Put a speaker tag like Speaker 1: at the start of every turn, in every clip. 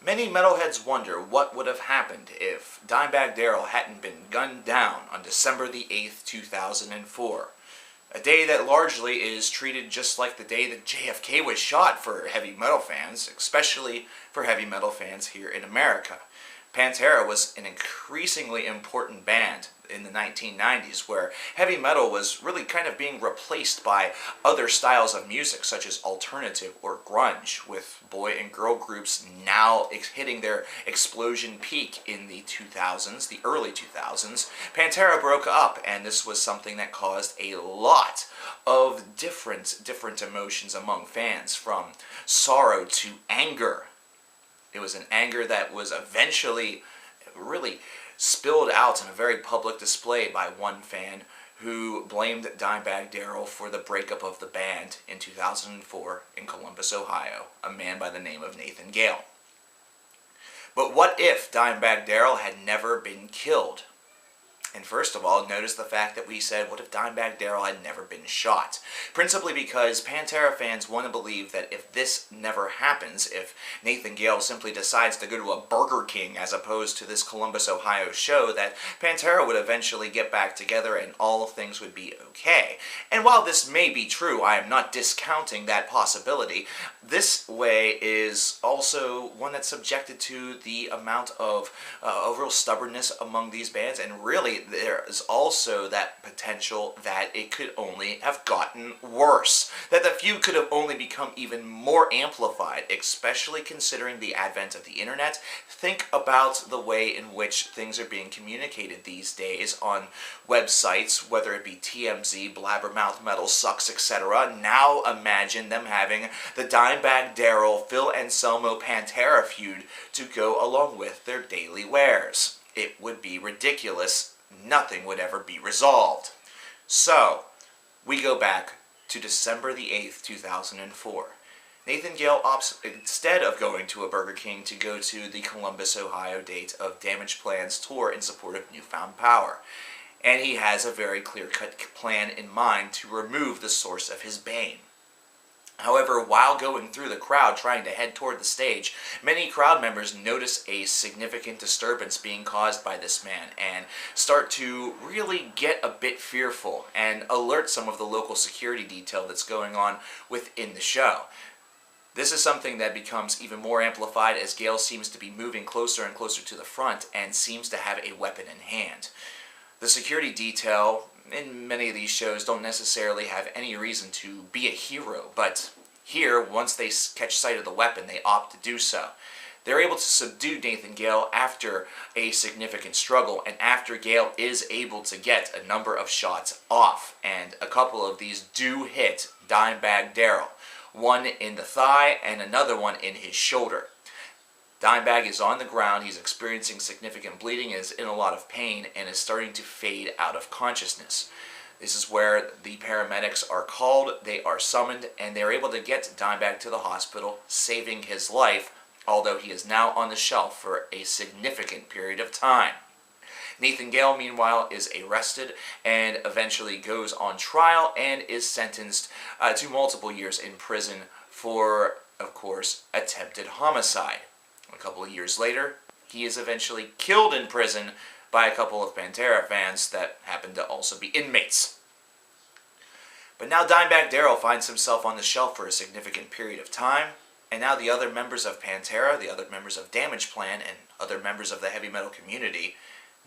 Speaker 1: Many metalheads wonder what would have happened if Dimebag Darrell hadn't been gunned down on December the 8th, 2004. A day that largely is treated just like the day that JFK was shot for heavy metal fans, especially for heavy metal fans here in America. Pantera was an increasingly important band in the 1990s where heavy metal was really kind of being replaced by other styles of music such as alternative or grunge, with boy and girl groups now hitting their explosion peak in the 2000s, the early 2000s. Pantera broke up, and this was something that caused a lot of different emotions among fans, from sorrow to anger. It was an anger that was eventually really spilled out in a very public display by one fan who blamed Dimebag Darrell for the breakup of the band in 2004 in Columbus, Ohio, a man by the name of Nathan Gale. But what if Dimebag Darrell had never been killed? And first of all, notice the fact that we said, what if Dimebag Darrell had never been shot? Principally because Pantera fans want to believe that if this never happens, if Nathan Gale simply decides to go to a Burger King as opposed to this Columbus, Ohio show, that Pantera would eventually get back together and all things would be okay. And while this may be true, I am not discounting that possibility. This way is also one that's subjected to the amount of overall stubbornness among these bands, and really there is also that potential that it could only have gotten worse, that the feud could have only become even more amplified, especially considering the advent of the internet. Think about the way in which things are being communicated these days on websites, whether it be TMZ, Blabbermouth, Metal Sucks, etc. Now imagine them having the Dimebag Darrell, Phil Anselmo Pantera feud to go along with their daily wares. It would be ridiculous. Nothing would ever be resolved. So, we go back to December the 8th, 2004. Nathan Gale opts, instead of going to a Burger King, to go to the Columbus, Ohio date of Damageplan's tour in support of Newfound Power. And he has a very clear-cut plan in mind to remove the source of his bane. However, while going through the crowd trying to head toward the stage, many crowd members notice a significant disturbance being caused by this man and start to really get a bit fearful and alert some of the local security detail that's going on within the show. This is something that becomes even more amplified as Gale seems to be moving closer and closer to the front and seems to have a weapon in hand. The security detail in many of these shows don't necessarily have any reason to be a hero, but here, once they catch sight of the weapon, they opt to do so. They're able to subdue Nathan Gale after a significant struggle, and after Gale is able to get a number of shots off, and a couple of these do hit Dimebag Darrell, one in the thigh and another one in his shoulder. Dimebag is on the ground, he's experiencing significant bleeding, is in a lot of pain, and is starting to fade out of consciousness. This is where the paramedics are called, they are summoned, and they're able to get Dimebag to the hospital, saving his life, although he is now on the shelf for a significant period of time. Nathan Gale, meanwhile, is arrested and eventually goes on trial and is sentenced to multiple years in prison for, of course, attempted homicide. A couple of years later, he is eventually killed in prison by a couple of Pantera fans that happen to also be inmates. But now Dimebag Darrell finds himself on the shelf for a significant period of time, and now the other members of Pantera, the other members of Damageplan, and other members of the heavy metal community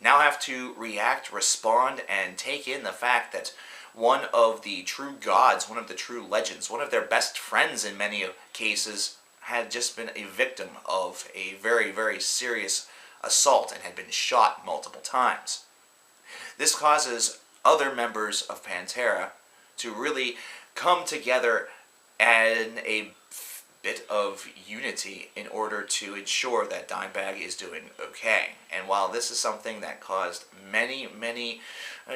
Speaker 1: now have to react, respond, and take in the fact that one of the true gods, one of the true legends, one of their best friends in many cases, had just been a victim of a very, very serious assault and had been shot multiple times. This causes other members of Pantera to really come together in a bit of unity in order to ensure that Dimebag is doing okay. And while this is something that caused many, many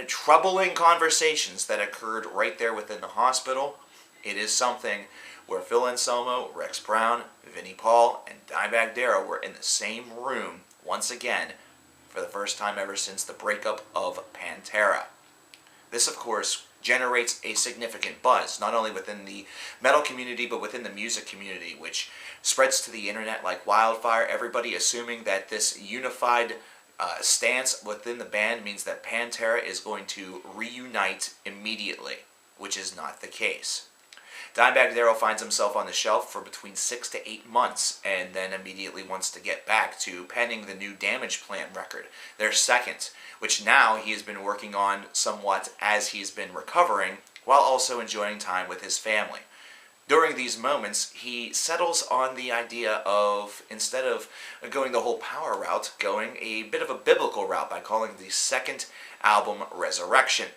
Speaker 1: troubling conversations that occurred right there within the hospital, it is something where Phil Anselmo, Rex Brown, Vinnie Paul, and Dimebag Darrell were in the same room once again for the first time ever since the breakup of Pantera. This, of course, generates a significant buzz, not only within the metal community, but within the music community, which spreads to the internet like wildfire, everybody assuming that this unified stance within the band means that Pantera is going to reunite immediately, which is not the case. Dimebag Darrell finds himself on the shelf for between 6 to 8 months, and then immediately wants to get back to penning the new Damageplan record, their second, which now he has been working on somewhat as he's been recovering, while also enjoying time with his family. During these moments, he settles on the idea of, instead of going the whole power route, going a bit of a biblical route by calling the second album Resurrection.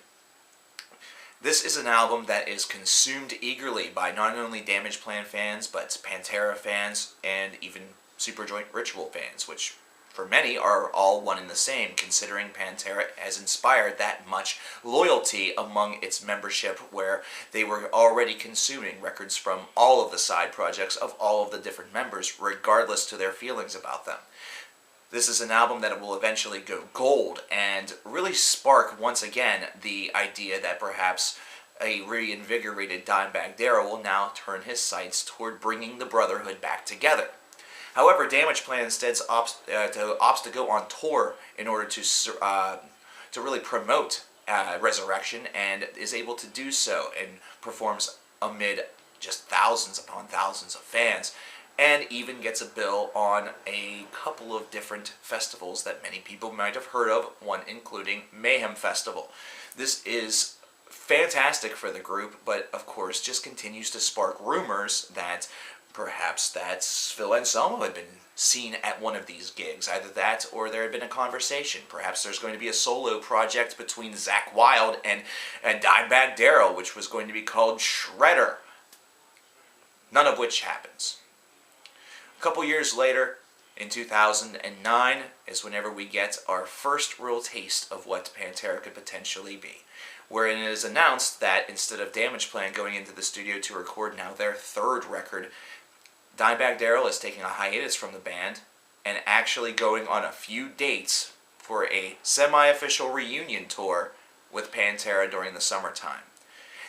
Speaker 1: This is an album that is consumed eagerly by not only Damageplan fans, but Pantera fans, and even Superjoint Ritual fans, which for many are all one and the same, considering Pantera has inspired that much loyalty among its membership, where they were already consuming records from all of the side projects of all of the different members, regardless to their feelings about them. This is an album that will eventually go gold and really spark once again the idea that perhaps a reinvigorated Dimebag Darrell will now turn his sights toward bringing the Brotherhood back together. However, Damageplan instead opts to go on tour in order to really promote Resurrection, and is able to do so and performs amid just thousands upon thousands of fans, and even gets a bill on a couple of different festivals that many people might have heard of, one including Mayhem Festival. This is fantastic for the group, but of course just continues to spark rumors that perhaps Phil Anselmo had been seen at one of these gigs. Either that, or there had been a conversation. Perhaps there's going to be a solo project between Zakk Wylde and Dimebag Darrell, which was going to be called Shredder. None of which happens. A couple years later, in 2009, is whenever we get our first real taste of what Pantera could potentially be, wherein it is announced that instead of Damageplan going into the studio to record now their third record, Dimebag Darrell is taking a hiatus from the band and actually going on a few dates for a semi-official reunion tour with Pantera during the summertime.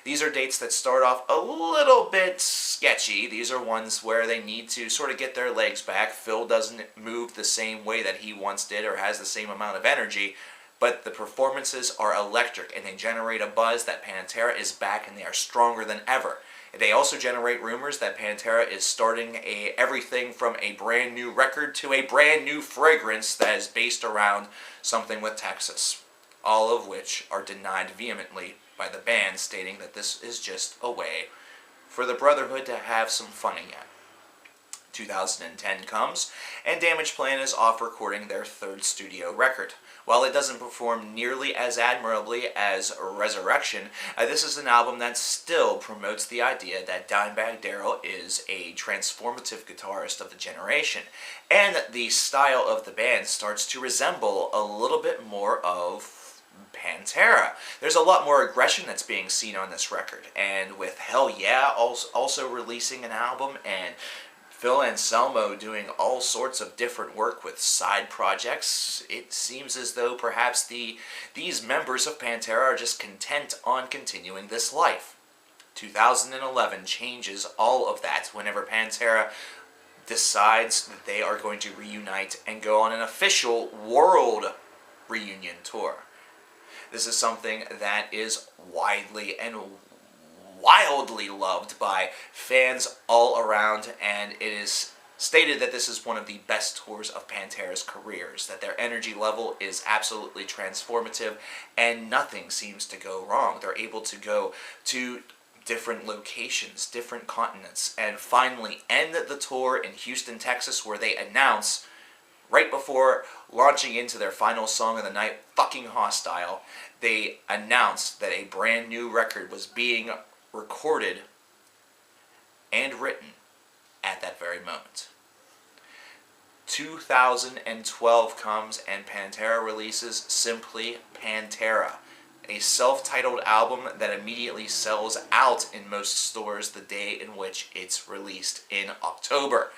Speaker 1: These are dates that start off a little bit sketchy. These are ones where they need to sort of get their legs back. Phil doesn't move the same way that he once did or has the same amount of energy, but the performances are electric and they generate a buzz that Pantera is back and they are stronger than ever. They also generate rumors that Pantera is starting everything from a brand new record to a brand new fragrance that is based around something with Texas, all of which are denied vehemently by the band, stating that this is just a way for the Brotherhood to have some fun again. 2010 comes, and Damageplan is off recording their third studio record. While it doesn't perform nearly as admirably as Resurrection, this is an album that still promotes the idea that Dimebag Darrell is a transformative guitarist of the generation, and the style of the band starts to resemble a little bit more of Pantera. There's a lot more aggression that's being seen on this record, and with Hell Yeah also releasing an album, and Phil Anselmo doing all sorts of different work with side projects, it seems as though perhaps these members of Pantera are just content on continuing this life. 2011 changes all of that whenever Pantera decides that they are going to reunite and go on an official world reunion tour. This is something that is widely and wildly loved by fans all around, and it is stated that this is one of the best tours of Pantera's careers, that their energy level is absolutely transformative and nothing seems to go wrong. They're able to go to different locations, different continents, and finally end the tour in Houston, Texas, where they announce, right before launching into their final song of the night, Fucking Hostile, they announced that a brand new record was being recorded and written at that very moment. 2012 comes and Pantera releases Simply Pantera, a self-titled album that immediately sells out in most stores the day in which it's released in October.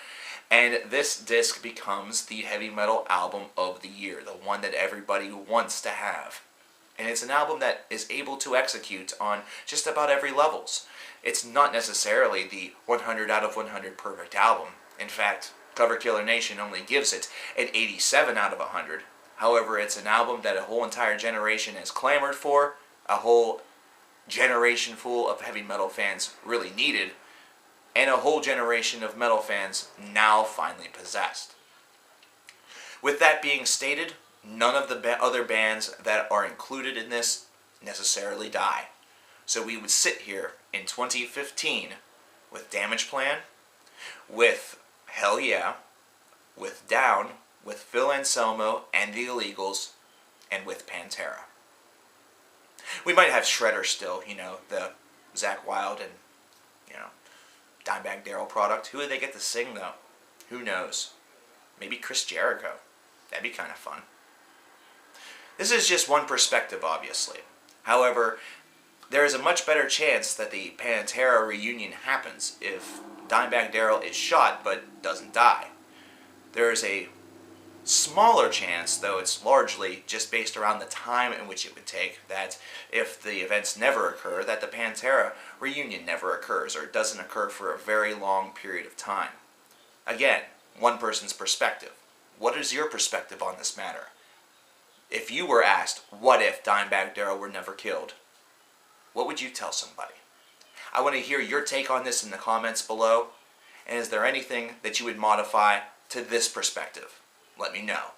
Speaker 1: And this disc becomes the heavy metal album of the year, the one that everybody wants to have. And it's an album that is able to execute on just about every levels. It's not necessarily the 100 out of 100 perfect album. In fact, coverkillernation only gives it an 87 out of 100. However, it's an album that a whole entire generation has clamored for, a whole generation full of heavy metal fans really needed, and a whole generation of metal fans now finally possessed. With that being stated, none of the other bands that are included in this necessarily die. So we would sit here in 2015 with Damageplan, with Hell Yeah, with Down, with Phil Anselmo and the Illegals, and with Pantera. We might have Shredder still, the Zakk Wylde and, Dimebag Darrell product. Who would they get to sing, though? Who knows? Maybe Chris Jericho. That'd be kind of fun. This is just one perspective, obviously. However, there is a much better chance that the Pantera reunion happens if Dimebag Darrell is shot but doesn't die. There is a smaller chance, though it's largely just based around the time in which it would take, that if the events never occur, that the Pantera reunion never occurs, or doesn't occur for a very long period of time. Again, one person's perspective. What is your perspective on this matter? If you were asked, what if Dimebag Darrell were never killed? What would you tell somebody? I want to hear your take on this in the comments below. And is there anything that you would modify to this perspective? Let me know.